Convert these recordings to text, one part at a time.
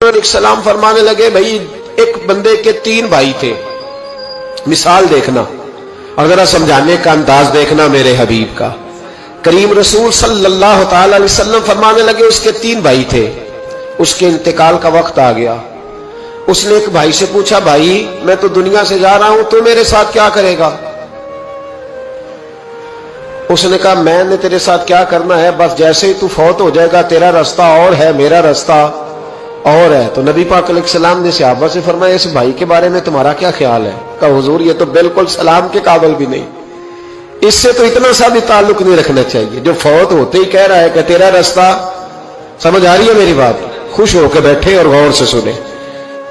सलाम फरमाने लगे, भाई एक बंदे के 3 भाई थे, मिसाल देखना और जरा समझाने का अंदाज देखना मेरे हबीब का। करीम रसूल सल्लल्लाहु ताला अलैहि वसल्लम फरमाने लगे, उसके 3 भाई थे, उसके इंतकाल का वक्त आ गया। उसने एक भाई से पूछा, भाई मैं तो दुनिया से जा रहा हूं, तू मेरे साथ क्या करेगा? उसने कहा, मैंने तेरे साथ क्या करना है, बस जैसे ही तू फौत हो जाएगा तेरा रास्ता और है, मेरा रास्ता और है। तो नबी पाक अलैहिस्सलाम ने सहाबा से फरमाया, इस भाई के बारे में तुम्हारा क्या ख्याल है? कहा, हुजूर ये तो बिल्कुल सलाम के काबिल भी नहीं, इससे तो इतना सा भी ताल्लुक नहीं रखना चाहिए, जो फौत होते ही कह रहा है कि तेरा रास्ता। समझ आ रही है मेरी बात? खुश होकर बैठे और गौर से सुने।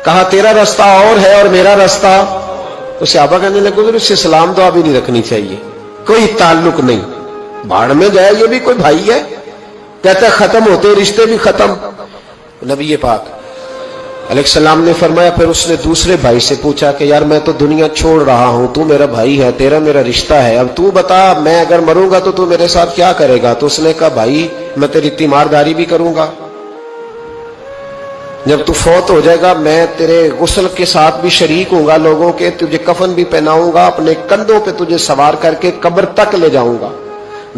कहा तेरा रास्ता और है और मेरा रास्ता। तो सहाबा कहने लगे, हुजूर इससे सलाम दुआ भी नहीं रखनी चाहिए, कोई ताल्लुक नहीं, भाड़ में जाए, ये भी कोई भाई है? कहते खत्म होते रिश्ते भी खत्म। नबी पाक अलैहिस्सलाम ने फरमाया, फिर उसने दूसरे भाई से पूछा कि यार मैं तो दुनिया छोड़ रहा हूं, तू मेरा भाई है, तेरा मेरा रिश्ता है, अब तू बता मैं अगर मरूंगा तो तू मेरे साथ क्या करेगा? तो उसने कहा, भाई मैं तेरी तीमारदारी भी करूंगा, जब तू फौत हो जाएगा मैं तेरे गुस्ल के साथ भी शरीक होऊंगा, लोगों के तुझे कफन भी पहनाऊंगा, अपने कंधों पे तुझे सवार करके कब्र तक ले जाऊंगा,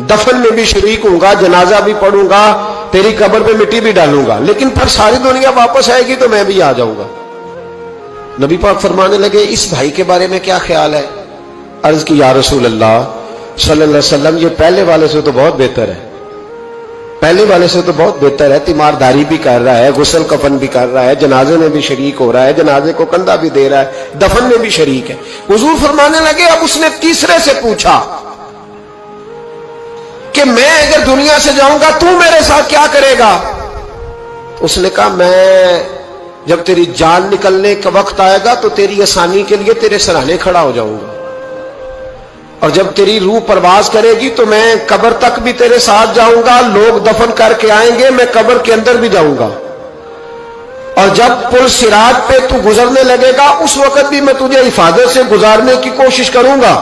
दफन में भी शरीक होऊंगा, जनाजा भी पढ़ूंगा, तेरी कब्र पे मिट्टी भी डालूंगा, लेकिन फिर सारी दुनिया वापस आएगी तो मैं भी आ जाऊंगा। नबी पाक फरमाने लगे, इस भाई के बारे में क्या ख्याल है? अर्ज की, या रसूल अल्लाह सल्लल्लाहु अलैहि वसल्लम, ये पहले वाले से तो बहुत बेहतर है, पहले वाले से तो बहुत बेहतर है, तीमारदारी भी कर रहा है, गुस्ल कफन भी कर रहा है, जनाजे में भी शरीक हो रहा है, जनाजे को कंधा भी दे रहा है, दफन में भी शरीक है। हुजूर फरमाने लगे, अब उसने तीसरे से पूछा कि मैं अगर दुनिया से जाऊंगा तू मेरे साथ क्या करेगा? उसने कहा, मैं जब तेरी जान निकलने का वक्त आएगा तो तेरी आसानी के लिए तेरे सराहने खड़ा हो जाऊंगा, और जब तेरी रूह परवाज करेगी तो मैं कब्र तक भी तेरे साथ जाऊंगा, लोग दफन करके आएंगे, मैं कब्र के अंदर भी जाऊंगा, और जब पुल सिरात पे तू गुजरने लगेगा उस वक्त भी मैं तुझे हिफाजत से गुजारने की कोशिश करूंगा,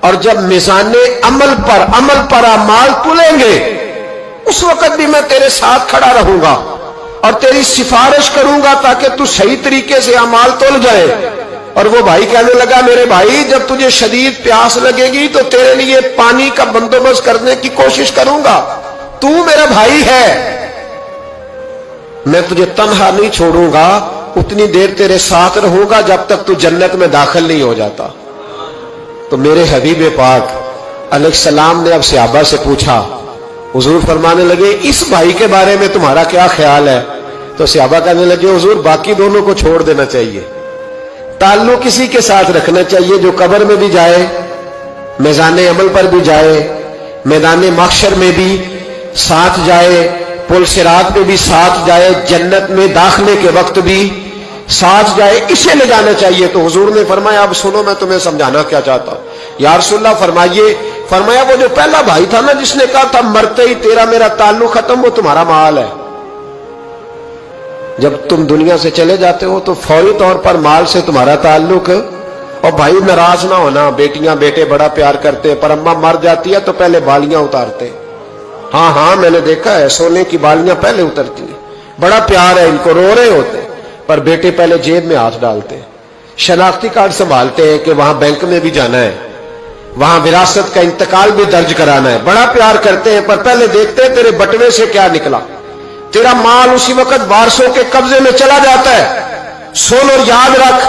और जब मिजाने अमल पर अमाल तुलेंगे उस वक्त भी मैं तेरे साथ खड़ा रहूंगा और तेरी सिफारिश करूंगा ताकि तू सही तरीके से अमाल तुल जाए। और वो भाई कहने लगा, मेरे भाई जब तुझे शदीद प्यास लगेगी तो तेरे लिए पानी का बंदोबस्त करने की कोशिश करूंगा, तू मेरा भाई है, मैं तुझे तन्हा नहीं छोड़ूंगा, उतनी देर तेरे साथ रहूंगा जब तक तू जन्नत में दाखिल नहीं हो जाता। तो मेरे हबीब पाक अलैहिस्सलाम ने अब सहाबा से पूछा, हुजूर फरमाने लगे, इस भाई के बारे में तुम्हारा क्या ख्याल है? तो सहाबा कहने लगे, हुजूर बाकी दोनों को छोड़ देना चाहिए, ताल्लुक किसी के साथ रखना चाहिए जो कब्र में भी जाए, मैदान अमल पर भी जाए, मैदान महशर में भी साथ जाए, पुल सिरात पे भी साथ जाए, जन्नत में दाखिले के वक्त भी साथ जाए, इसे ले जाना चाहिए। तो हुजूर ने फरमाया, अब सुनो मैं तुम्हें समझाना क्या चाहता हूं। या रसूलल्लाह फरमाइए। फरमाया, वो जो पहला भाई था ना जिसने कहा था मरते ही तेरा मेरा ताल्लुक खत्म, वो तुम्हारा माल है, जब तुम दुनिया से चले जाते हो तो फौरी तौर पर माल से तुम्हारा ताल्लुक। और भाई नाराज ना होना, बेटियां बेटे बड़ा प्यार करते हैं, पर अम्मा मर जाती है तो पहले बालियां उतारते, हाँ मैंने देखा है, सोने की बालियां पहले उतरती है, बड़ा प्यार है इनको, रो रहे होते, पर बेटे पहले जेब में हाथ डालते हैं, शनाख्ती कार्ड संभालते हैं कि वहां बैंक में भी जाना है, वहां विरासत का इंतकाल भी दर्ज कराना है, बड़ा प्यार करते हैं, पर पहले देखते हैं तेरे बटवे से क्या निकला। तेरा माल उसी वक्त वारसों के कब्जे में चला जाता है। सुन और याद रख,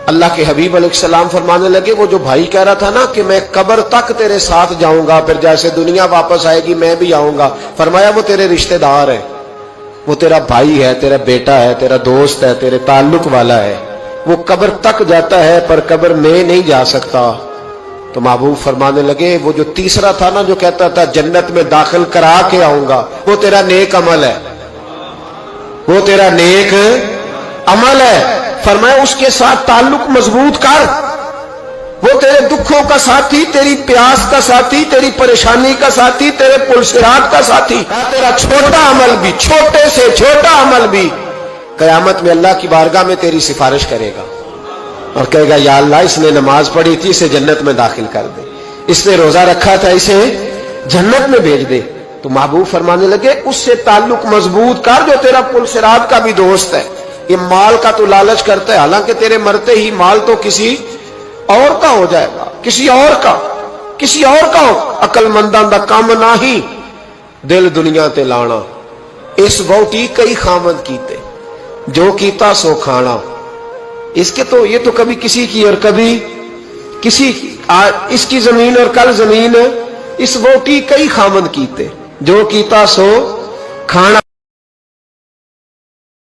अल्लाह के हबीब अलैहिस्सलाम फरमाने लगे, वो जो भाई कह रहा था ना कि मैं कब्र तक तेरे साथ जाऊंगा, फिर जैसे दुनिया वापस आएगी मैं भी आऊंगा, फरमाया वो तेरे रिश्तेदार है, वो तेरा भाई है, तेरा बेटा है, तेरा दोस्त है, तेरे ताल्लुक वाला है, वो कब्र तक जाता है पर कब्र में नहीं जा सकता। तो महबूब फरमाने लगे, वो जो तीसरा था ना जो कहता था जन्नत में दाखिल करा के आऊंगा, वो तेरा नेक अमल है, वो तेरा नेक अमल है। फरमाया उसके साथ ताल्लुक मजबूत कर, वो तेरे दुखों का साथी, तेरी प्यास का साथी, तेरी परेशानी का साथी, तेरे पुलसिरात का साथी, तेरा छोटा अमल भी, छोटे से छोटा अमल भी कयामत में अल्लाह की बारगाह में तेरी सिफारिश करेगा और कहेगा, या अल्लाह इसने नमाज पढ़ी थी, इसे जन्नत में दाखिल कर दे, इसने रोजा रखा था, इसे जन्नत में भेज दे, تو محبوب فرمانے لگے اس سے تعلق مضبوط کر جو تیرا پل صراط کا بھی دوست ہے. یہ مال کا تو لالچ کرتا ہے، حالانکہ تیرے مرتے ہی مال تو کسی اور کا ہو جائے گا، کسی اور کا ہو. عقل منداں دا کام نہ ہی دل دنیا تے لانا. اس ووٹی کئی خامد کیتے، جو کیتا سو کھانا. اس کے تو یہ تو کبھی کسی کی اور کبھی کسی کی، اس کی زمین اور کل زمین. اس ووٹی کئی خامد کیتے، جو کیتا سو کھانا.